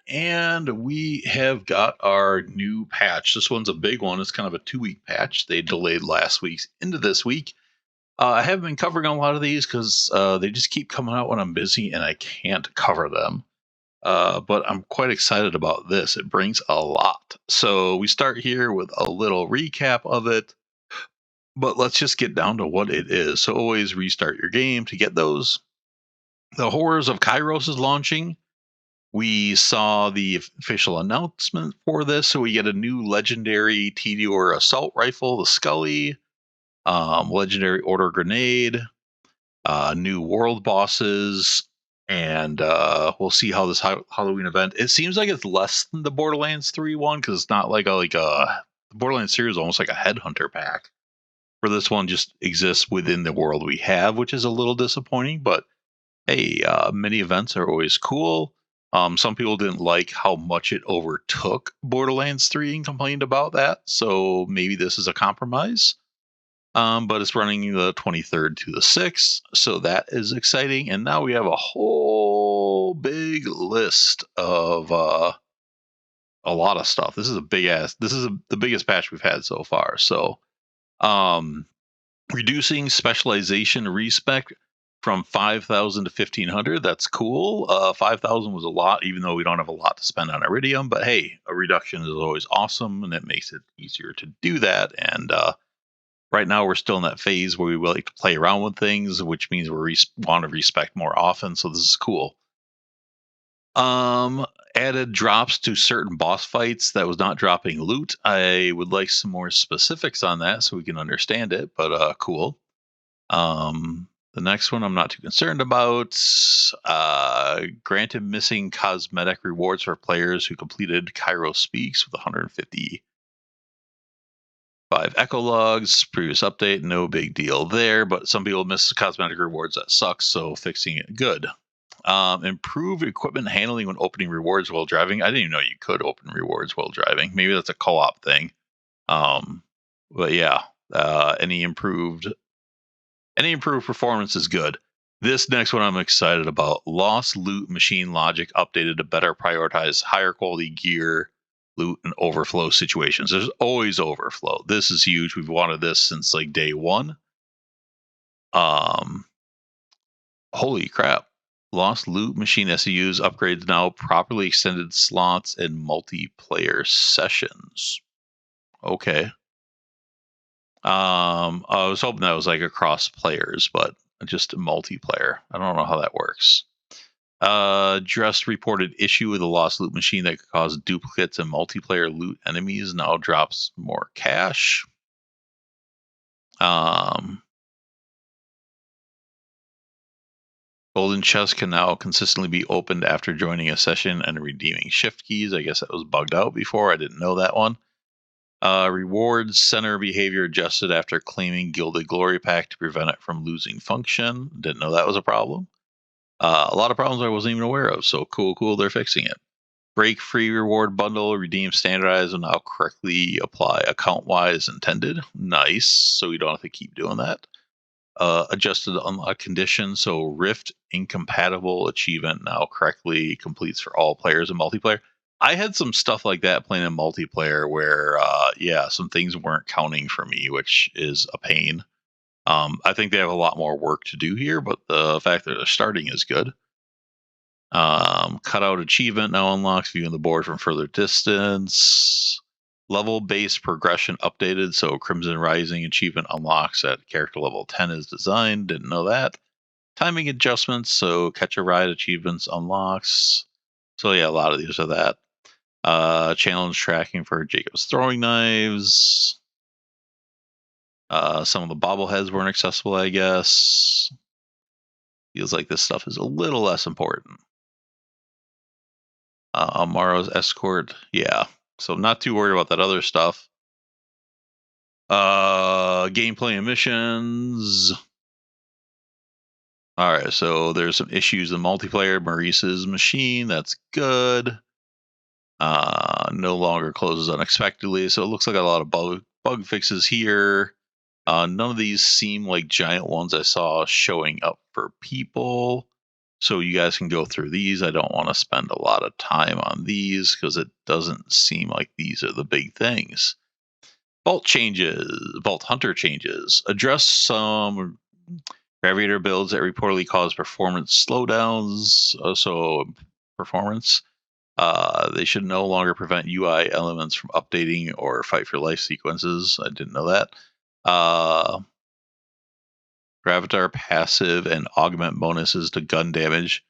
and we have got our new patch. This one's a big one. It's kind of a 2-week patch. They delayed last week's into this week. I haven't been covering a lot of these because they just keep coming out when I'm busy and I can't cover them. But I'm quite excited about this. It brings a lot. So we start here with a little recap of it. But let's just get down to what it is. So always restart your game to get those. The Horrors of Cairo is launching. We saw the official announcement for this. So we get a new legendary Tediore assault rifle, the Scully, legendary order grenade, new world bosses, and we'll see how this Halloween event. It seems like it's less than the Borderlands 3 one because it's not like the Borderlands series is almost like a headhunter pack. For this one, just exists within the world we have, which is a little disappointing. But hey, mini events are always cool. Some people didn't like how much it overtook Borderlands 3 and complained about that. So maybe this is a compromise. But it's running the 23rd to the 6th. So that is exciting. And now we have a whole big list of a lot of stuff. This is the biggest patch we've had so far. So reducing specialization respec from 5,000 to 1,500. That's cool. 5,000 was a lot, even though we don't have a lot to spend on Iridium. But hey, a reduction is always awesome, and it makes it easier to do that. And right now, we're still in that phase where we like to play around with things, which means we want to respec more often. So this is cool. Added drops to certain boss fights that was not dropping loot. I would like some more specifics on that so we can understand it, but cool. The next one I'm not too concerned about. Granted missing cosmetic rewards for players who completed Cairo Speaks with 155 echo logs. Previous update, no big deal there, but some people miss cosmetic rewards. That sucks, so fixing it, good. Improve equipment handling when opening rewards while driving. I didn't even know you could open rewards while driving. Maybe that's a co-op thing. But yeah, any improved performance is good. This next one I'm excited about. Lost loot machine logic updated to better prioritize higher quality gear, loot, and overflow situations. There's always overflow. This is huge. We've wanted this since like day one. Holy crap. Lost loot machine SEUs upgrades now properly extended slots in multiplayer sessions. Okay. I was hoping that was like across players, but just multiplayer. I don't know how that works. Just reported issue with a lost loot machine that could cause duplicates and multiplayer loot enemies. Now drops more cash. Golden chest can now consistently be opened after joining a session and redeeming shift keys. I guess that was bugged out before. I didn't know that one. Rewards center behavior adjusted after claiming Gilded Glory Pack to prevent it from losing function. Didn't know that was a problem. A lot of problems I wasn't even aware of. So cool. They're fixing it. Break free reward bundle, redeem standardized, and now correctly apply account wise intended. Nice. So we don't have to keep doing that. Adjusted unlock condition. So Rift incompatible achievement now correctly completes for all players in multiplayer. I had some stuff like that playing in multiplayer where, some things weren't counting for me, which is a pain. I think they have a lot more work to do here, but the fact that they're starting is good. Cutout achievement now unlocks viewing the board from further distance. Level-based progression updated, so Crimson Rising achievement unlocks at character level 10 is designed. Didn't know that. Timing adjustments, so Catch a Ride achievements unlocks. So yeah, a lot of these are that. Challenge tracking for Jacob's throwing knives. Some of the bobbleheads weren't accessible, I guess. Feels like this stuff is a little less important. Amaro's escort, yeah. So I'm not too worried about that other stuff. Gameplay and missions. All right, so there's some issues in multiplayer. Maurice's machine, that's good. No longer closes unexpectedly, so it looks like a lot of bug fixes here. None of these seem like giant ones I saw showing up for people. So you guys can go through these. I don't want to spend a lot of time on these because it doesn't seem like these are the big things. Bolt Hunter changes. Address some Graviator builds that reportedly cause performance slowdowns. Performance. They should no longer prevent UI elements from updating or fight for life sequences. I didn't know that. Gravitar passive and augment bonuses to gun damage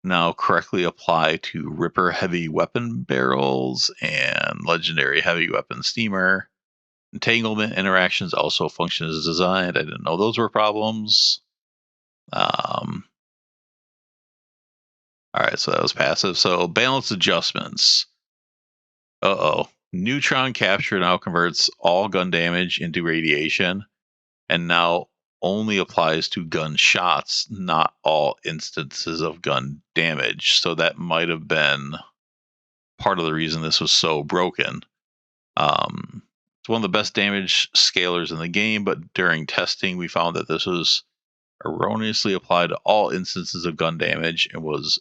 now correctly apply to Ripper heavy weapon barrels and legendary heavy weapon steamer. Entanglement interactions also function as designed. I didn't know those were problems. All right, so that was passive. So balance adjustments. Neutron capture now converts all gun damage into radiation and now only applies to gun shots, not all instances of gun damage. So that might have been part of the reason this was so broken. It's one of the best damage scalers in the game, but during testing, we found that this was erroneously applied to all instances of gun damage and was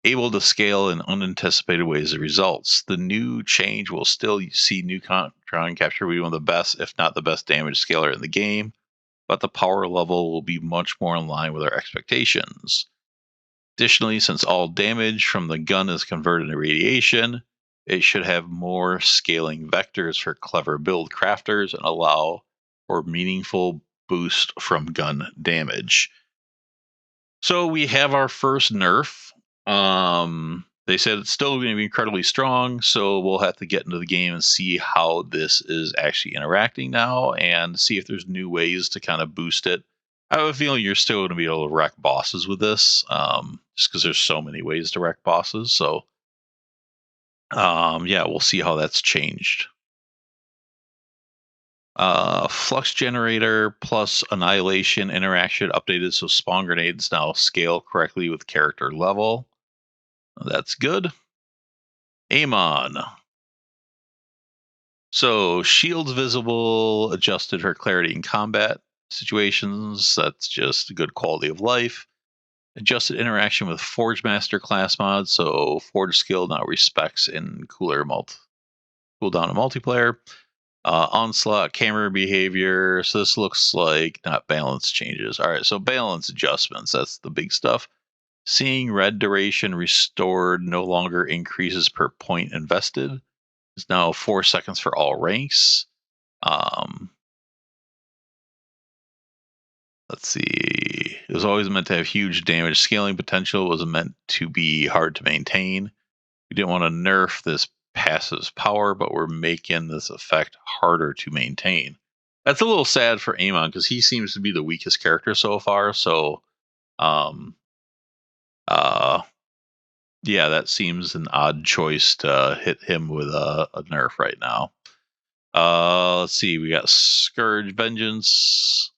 able to scale in unanticipated ways as a result. The new change will still see Neutron capture be one of the best, if not the best, damage scaler in the game, but the power level will be much more in line with our expectations. Additionally, since all damage from the gun is converted into radiation, it should have more scaling vectors for clever build crafters and allow for meaningful boost from gun damage. So we have our first nerf. They said it's still going to be incredibly strong, so we'll have to get into the game and see how this is actually interacting now and see if there's new ways to kind of boost it. I have a feeling you're still going to be able to wreck bosses with this, just because there's so many ways to wreck bosses. So, we'll see how that's changed. Flux generator plus annihilation interaction updated so spawn grenades now scale correctly with character level. That's good. Amon. So shields visible, adjusted for clarity in combat situations. That's just a good quality of life. Adjusted interaction with Forge Master class mod. So Forge skill now respects in cooldown in multiplayer. Onslaught camera behavior. So this looks like not balance changes. All right, so balance adjustments. That's the big stuff. Seeing red duration restored no longer increases per point invested. It's now 4 seconds for all ranks. Let's see. It was always meant to have huge damage scaling potential. It was meant to be hard to maintain. We didn't want to nerf this passive power, but we're making this effect harder to maintain. That's a little sad for Amon because he seems to be the weakest character so far. So, that seems an odd choice to hit him with a nerf right now. Let's see. We got Scourge Vengeance.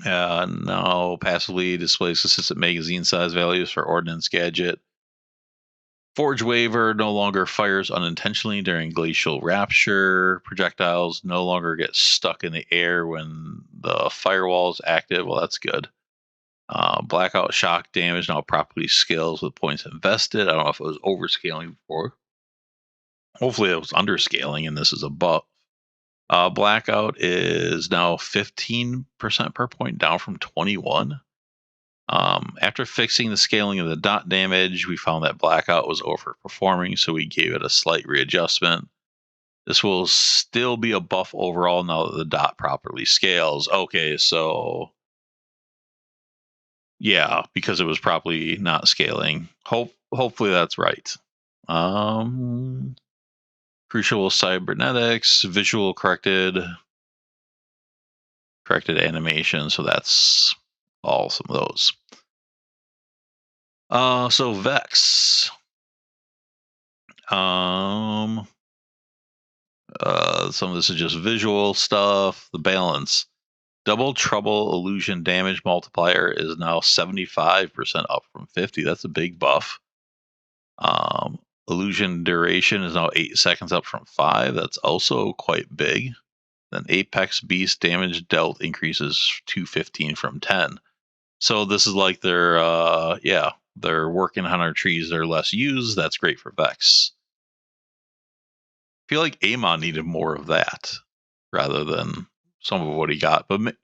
Now passively displays consistent magazine size values for Ordnance Gadget. Forge Waver no longer fires unintentionally during Glacial Rapture. Projectiles no longer get stuck in the air when the firewall is active. Well, that's good. Blackout shock damage now properly scales with points invested. I don't know if it was overscaling before. Hopefully it was underscaling and this is a buff. Blackout is now 15% per point, down from 21. After fixing the scaling of the dot damage, we found that Blackout was overperforming, so we gave it a slight readjustment. This will still be a buff overall now that the dot properly scales. Okay, so yeah, because it was properly not scaling. Hopefully that's right. Crucial cybernetics, visual corrected animation. So that's all some of those. So Vex. Some of this is just visual stuff. The balance. Double Trouble illusion damage multiplier is now 75% up from 50. That's a big buff. Illusion duration is now 8 seconds up from 5. That's also quite big. Then Apex Beast damage dealt increases to 15 from 10. So this is like their they're working on our trees. They're less used. That's great for Vex. I feel like Amon needed more of that rather than some of what he got. But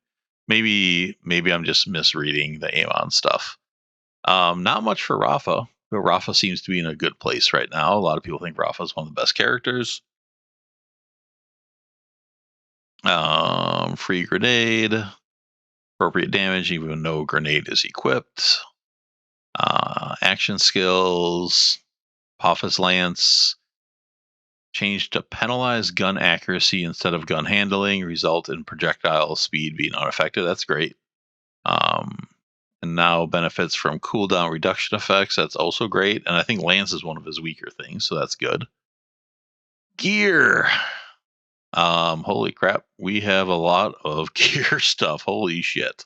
maybe I'm just misreading the Amon stuff. Not much for Rafa, but Rafa seems to be in a good place right now. A lot of people think Rafa is one of the best characters. Free grenade, appropriate damage, even when no grenade is equipped. Action skills, Apophis Lance, changed to penalize gun accuracy instead of gun handling, result in projectile speed being unaffected. That's great. And now benefits from cooldown reduction effects. That's also great. And I think Lance is one of his weaker things, so that's good. Gear. Holy crap. We have a lot of gear stuff. Holy shit.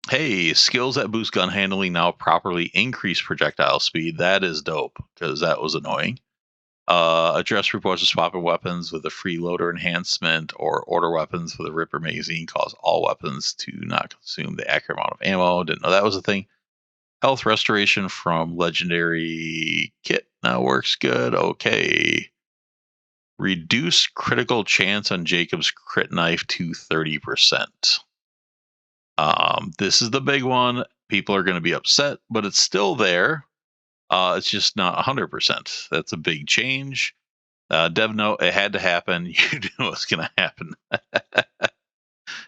Hey, skills that boost gun handling now properly increase projectile speed. That is dope, because that was annoying. Address reports of swapping weapons with a freeloader enhancement or order weapons with a Ripper magazine cause all weapons to not consume the accurate amount of ammo. Didn't know that was a thing. Health restoration from legendary kit now works good. Okay. Reduce critical chance on Jacob's crit knife to 30%. This is the big one. People are going to be upset, but it's still there. It's just not 100%. That's a big change. Dev note, it had to happen. You knew what's going to happen.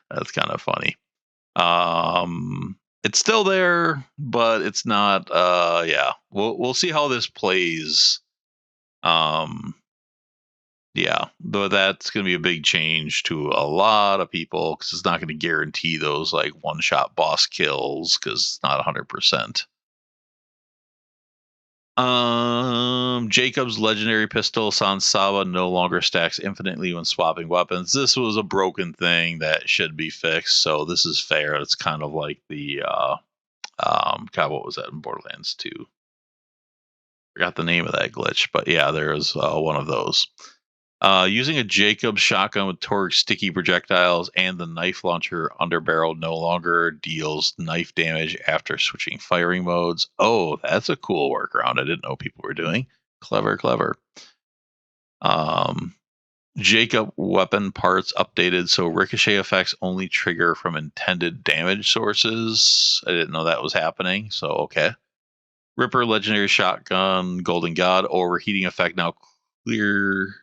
That's kind of funny. It's still there, but it's not. Yeah, we'll see how this plays. Yeah, though that's going to be a big change to a lot of people, because it's not going to guarantee those like one-shot boss kills, because it's not 100%. Jacob's legendary pistol Sans Saba no longer stacks infinitely when swapping weapons. This was a broken thing that should be fixed, so this is fair. It's kind of like the God, what was that in Borderlands 2? Forgot the name of that glitch, but yeah, there is one of those. Using a Jacobs shotgun with Torgue sticky projectiles and the knife launcher underbarrel no longer deals knife damage after switching firing modes. Oh, that's a cool workaround. I didn't know people were doing. Clever. Jacob weapon parts updated so ricochet effects only trigger from intended damage sources. I didn't know that was happening, so okay. Ripper legendary shotgun Golden God overheating effect now clears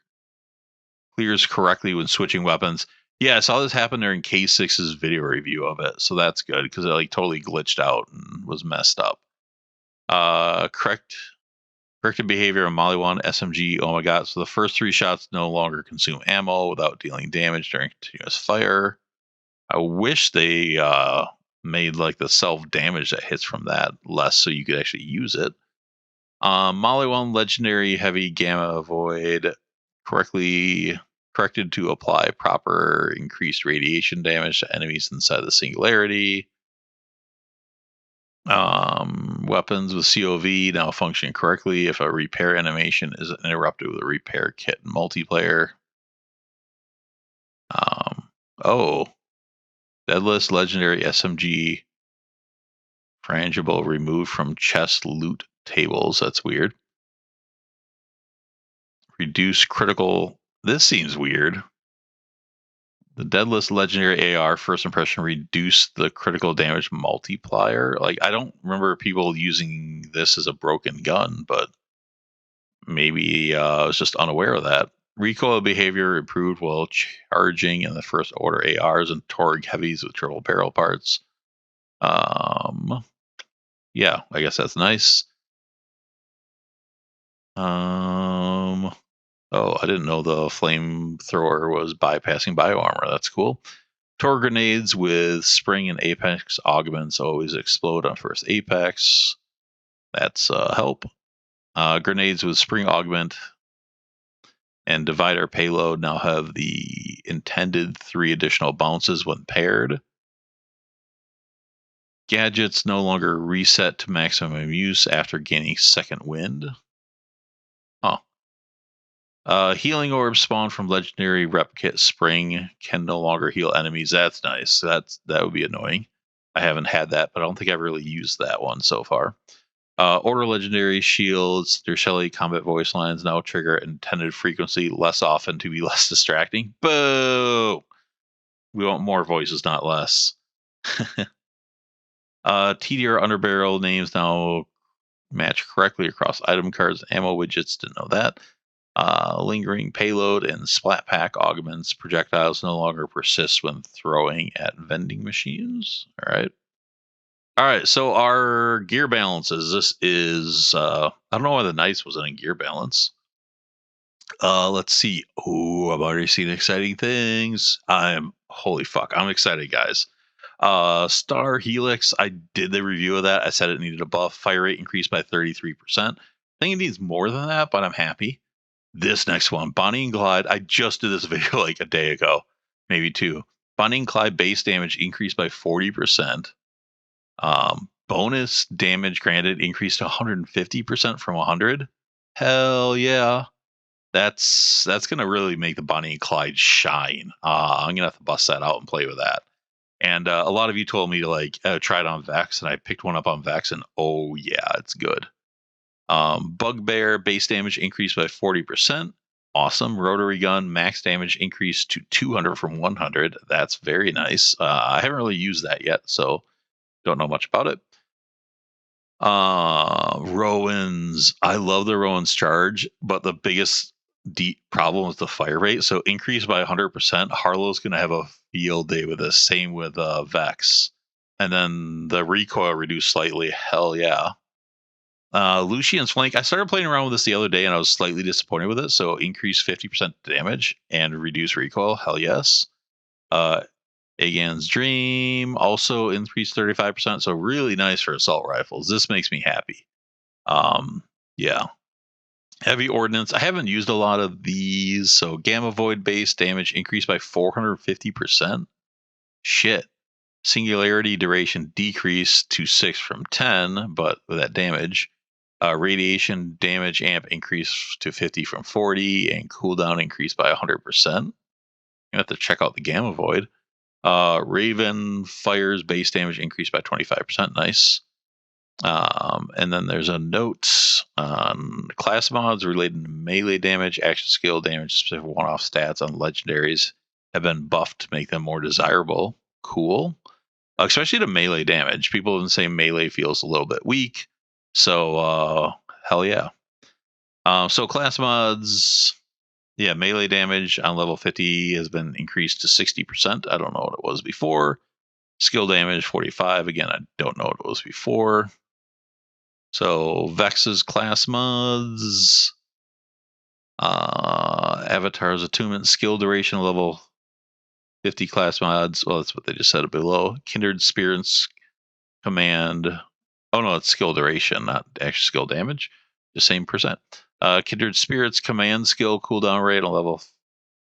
correctly when switching weapons. Yeah, I saw this happen during K6's video review of it, so that's good, because it like totally glitched out and was messed up. Corrected behavior on Maliwan SMG. Oh my god! So the first 3 shots no longer consume ammo without dealing damage during continuous fire. I wish they made like the self damage that hits from that less, so you could actually use it. Maliwan legendary heavy gamma void corrected to apply proper increased radiation damage to enemies inside the singularity. Weapons with COV now function correctly if a repair animation is interrupted with a repair kit in multiplayer. Deadless legendary SMG frangible removed from chest loot tables. That's weird. Reduce critical. This seems weird. The Deadless legendary AR first impression reduced the critical damage multiplier. Like, I don't remember people using this as a broken gun, but maybe I was just unaware of that. Recoil behavior improved while charging in the first order ARs and Torgue heavies with triple barrel parts. Yeah, I guess that's nice. Oh, I didn't know the flamethrower was bypassing bioarmor. That's cool. Torgue grenades with spring and apex augments always explode on first apex. That's help. Grenades with spring augment and divider payload now have the intended 3 additional bounces when paired. Gadgets no longer reset to maximum use after gaining second wind. Huh. Healing orbs spawn from legendary replicate spring can no longer heal enemies. That's nice. That would be annoying. I haven't had that, but I don't think I've really used that one so far. Order legendary shields. Their Shelly combat voice lines now trigger intended frequency less often to be less distracting. Boo! We want more voices, not less. TDR underbarrel names now match correctly across item cards and ammo widgets. Didn't know that. Lingering payload and splat pack augments. Projectiles no longer persist when throwing at vending machines. All right. All right. So our gear balances. This is I don't know why the Knights wasn't in gear balance. Let's see. Oh, I've already seen exciting things. Holy fuck. I'm excited, guys. Star Helix, I did the review of that. I said it needed a buff. Fire rate increased by 33%. I think it needs more than that, but I'm happy. This next one, Bonnie and Clyde. I just did this video like a day ago, maybe two. Bonnie and Clyde base damage increased by 40%. Bonus damage granted increased to 150% from 100. Hell yeah. That's gonna really make the Bonnie and Clyde shine. I'm gonna have to bust that out and play with that. And a lot of you told me to like try it on Vex, and I picked one up on Vex, and oh yeah, it's good. Bugbear base damage increased by 40%. Awesome. Rotary gun max damage increased to 200 from 100. That's very nice. I haven't really used that yet, so don't know much about it. Rowan's. I love the Rowan's charge, but the biggest problem is the fire rate. So increased by 100%. Harlow's going to have a field day with this. Same with Vex. And then the recoil reduced slightly. Hell yeah. Lucian's Flank. I started playing around with this the other day and I was slightly disappointed with it. So increase 50% damage and reduce recoil. Hell yes. Agan's Dream also increased 35%. So really nice for assault rifles. This makes me happy. Yeah. Heavy Ordnance. I haven't used a lot of these. So Gamma Void base damage increased by 450%. Shit. Singularity duration decreased to 6 from 10, but with that damage. Radiation damage amp increased to 50 from 40, and cooldown increased by 100%. You have to check out the Gamma Void. Raven Fire's base damage increased by 25%. Nice. And then there's a note on class mods related to melee damage, action skill damage, specific one-off stats on legendaries have been buffed to make them more desirable. Cool. Especially the melee damage. People have been saying melee feels a little bit weak. So, hell yeah. So class mods, yeah, melee damage on level 50 has been increased to 60%. I don't know what it was before. Skill damage 45. Again, I don't know what it was before. So Vex's class mods, Avatar's Attunement, skill duration level 50 class mods. Well, that's what they just said below. Kindred Spirits command. Oh no, it's skill duration, not actual skill damage. The same percent. Kindred Spirits command skill cooldown rate on level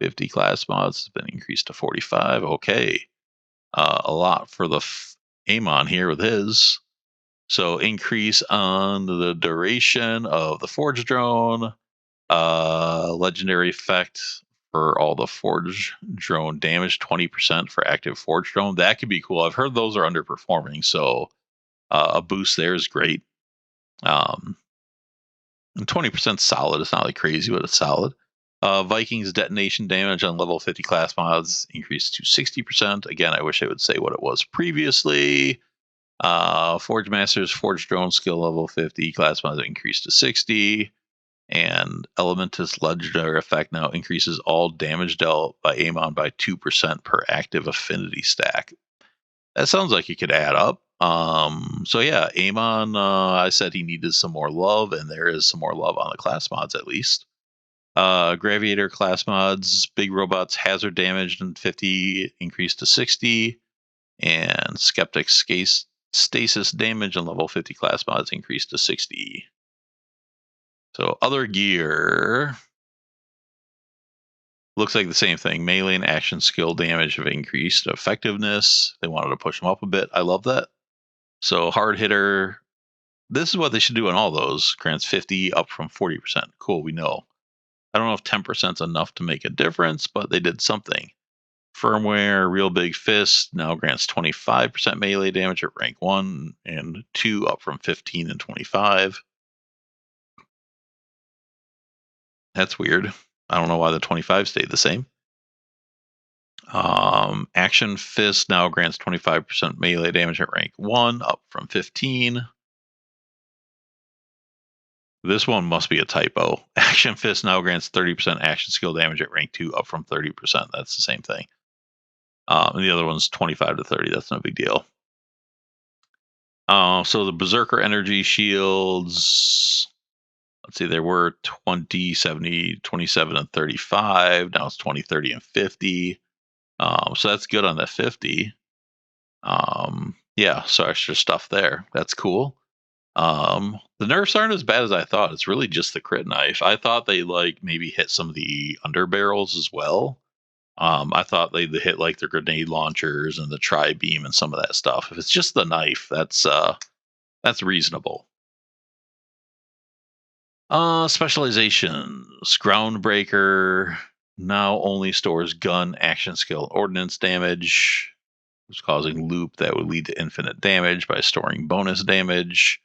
50 class mods has been increased to 45. Okay. A lot for the Amon here with his. So increase on the duration of the Forge Drone. Legendary effect for all the Forge Drone damage, 20% for active Forge Drone. That could be cool. I've heard those are underperforming, so a boost there is great. And 20% solid. It's not like crazy, but it's solid. Vikings detonation damage on level 50 class mods increased to 60%. Again, I wish I would say what it was previously. Forge Master's Forge Drone skill level 50 class mods increased to 60. And Elementus legendary effect now increases all damage dealt by Amon by 2% per active affinity stack. That sounds like it could add up. So yeah, Amon, I said he needed some more love, and there is some more love on the class mods at least. Graviator class mods, big robots hazard damage and 50 increased to 60, and Skeptic stasis damage on level 50 class mods increased to 60. So other gear looks like the same thing. Melee and action skill damage have increased. Effectiveness, they wanted to push them up a bit. I love that. So hard hitter, this is what they should do on all those. Grants 50 up from 40%. Cool, we know. I don't know if 10% is enough to make a difference, but they did something. Firmware, Real Big Fist now grants 25% melee damage at rank 1 and 2, up from 15 and 25. That's weird. I don't know why the 25 stayed the same. Action Fist now grants 25% melee damage at rank 1, up from 15. This one must be a typo. Action Fist now grants 30% action skill damage at rank 2, up from 30%. That's the same thing. And the other one's 25 to 30. That's no big deal. So the Berserker energy shields, let's see, there were 20, 70, 27, and 35. Now it's 20, 30, and 50. So that's good on the 50. Yeah, so extra stuff there. That's cool. The Nerfs aren't as bad as I thought. It's really just the crit knife. I thought they like maybe hit some of the underbarrels as well. I thought they'd hit like the grenade launchers and the tri-beam and some of that stuff. If it's just the knife, that's reasonable. Specializations. Groundbreaker now only stores gun, action skill, ordnance damage. It's causing loop that would lead to infinite damage by storing bonus damage.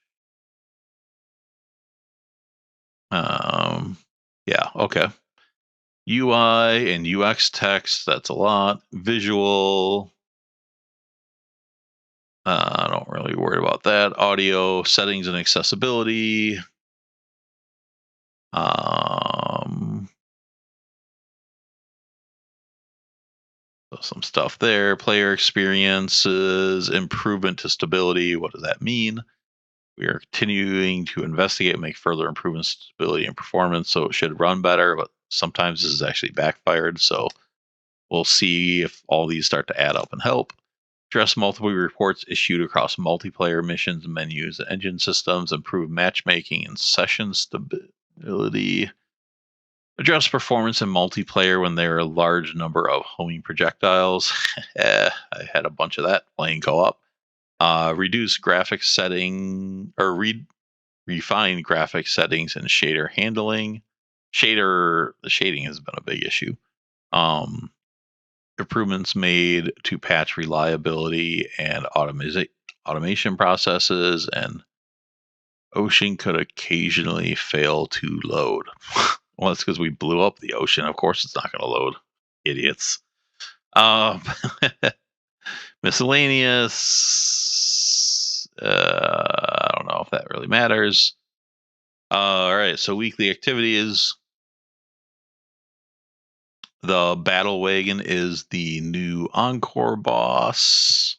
Yeah, okay. UI and UX text, that's a lot. Visual, I don't really worry about that. Audio, settings and accessibility. Some stuff there. Player experiences, improvement to stability. What does that mean? We are continuing to investigate and make further improvements to stability and performance, so it should run better, but sometimes this is actually backfired, so we'll see if all these start to add up and help. Address multiple reports issued across multiplayer missions, menus, and engine systems. Improve matchmaking and session stability. Address performance in multiplayer when there are a large number of homing projectiles. I had a bunch of that playing co-op. Reduce graphics setting or refine graphics settings and shader handling. The shading has been a big issue. Improvements made to patch reliability and automation processes, and ocean could occasionally fail to load. Well, that's because we blew up the ocean. Of course it's not going to load. Idiots. Miscellaneous. I don't know if that really matters. All right, so weekly activities. The Battle Wagon is the new Encore boss.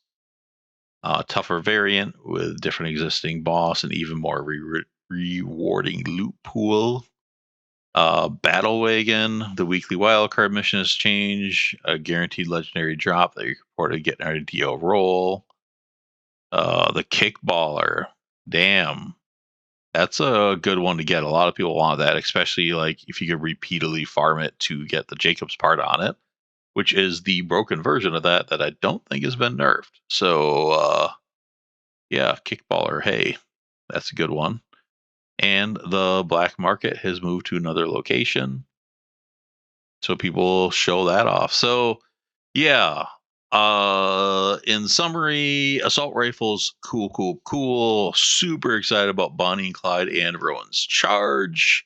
Tougher variant with different existing boss and even more rewarding loot pool. Battle Wagon, the weekly wildcard mission has changed. A guaranteed legendary drop that you reported getting an IDO roll. The Kickballer. Damn. That's a good one to get. A lot of people want that, especially like if you could repeatedly farm it to get the Jacob's part on it, which is the broken version of that I don't think has been nerfed. So, yeah, Kickballer, hey, that's a good one. And the black market has moved to another location, so people show that off. So, yeah. In summary, assault rifles, cool. Super excited about Bonnie and Clyde and Rowan's Charge,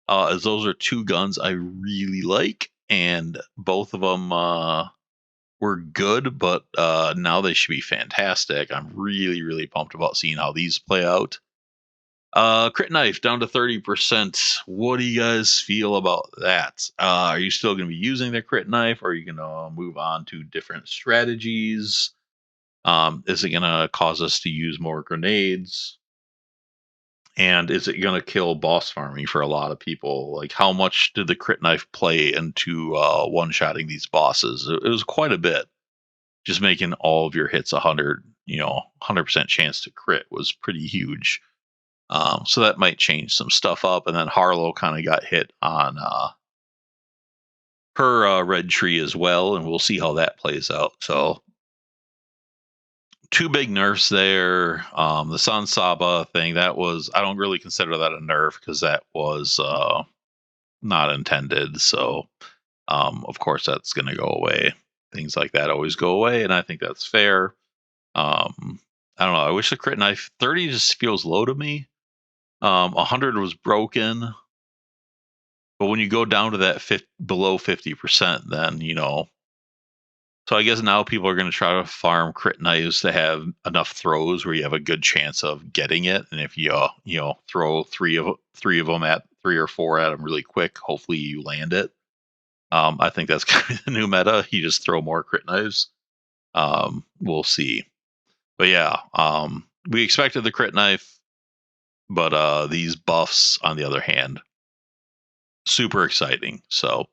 as those are two guns I really like, and both of them were good, but now they should be fantastic. I'm really pumped about seeing how these play out. Crit knife down to 30%. What do you guys feel about that? Are you still going to be using the crit knife, or are you going to move on to different strategies? Is it going to cause us to use more grenades? And is it going to kill boss farming for a lot of people? Like, how much did the crit knife play into one-shotting these bosses? It was quite a bit. Just making all of your hits 100% chance to crit was pretty huge. So that might change some stuff up. And then Harlow kind of got hit on her red tree as well, and we'll see how that plays out. So two big nerfs there. The San Saba thing, that was, I don't really consider that a nerf because that was not intended. So, of course, that's going to go away. Things like that always go away, and I think that's fair. I don't know. I wish the crit knife 30 just feels low to me. 100 was broken, but when you go down to that below 50%, then So I guess now people are going to try to farm crit knives to have enough throws where you have a good chance of getting it. And if you throw three of them at 3 or 4 at them really quick, hopefully you land it. I think that's kind of the new meta. You just throw more crit knives. We'll see. But yeah, we expected the crit knife, but these buffs, on the other hand, super exciting. So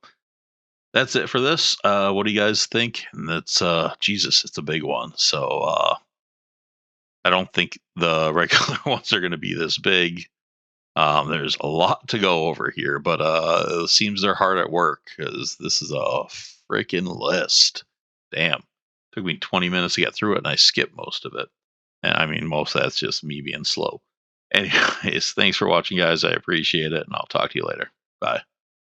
that's it for this. What do you guys think? And that's Jesus, it's a big one. So I don't think the regular ones are going to be this big. There's a lot to go over here, but it seems they're hard at work because this is a freaking list. Damn. Took me 20 minutes to get through it, and I skipped most of it. And I mean, most of that's just me being slow. Anyways, thanks for watching, guys. I appreciate it, and I'll talk to you later. Bye.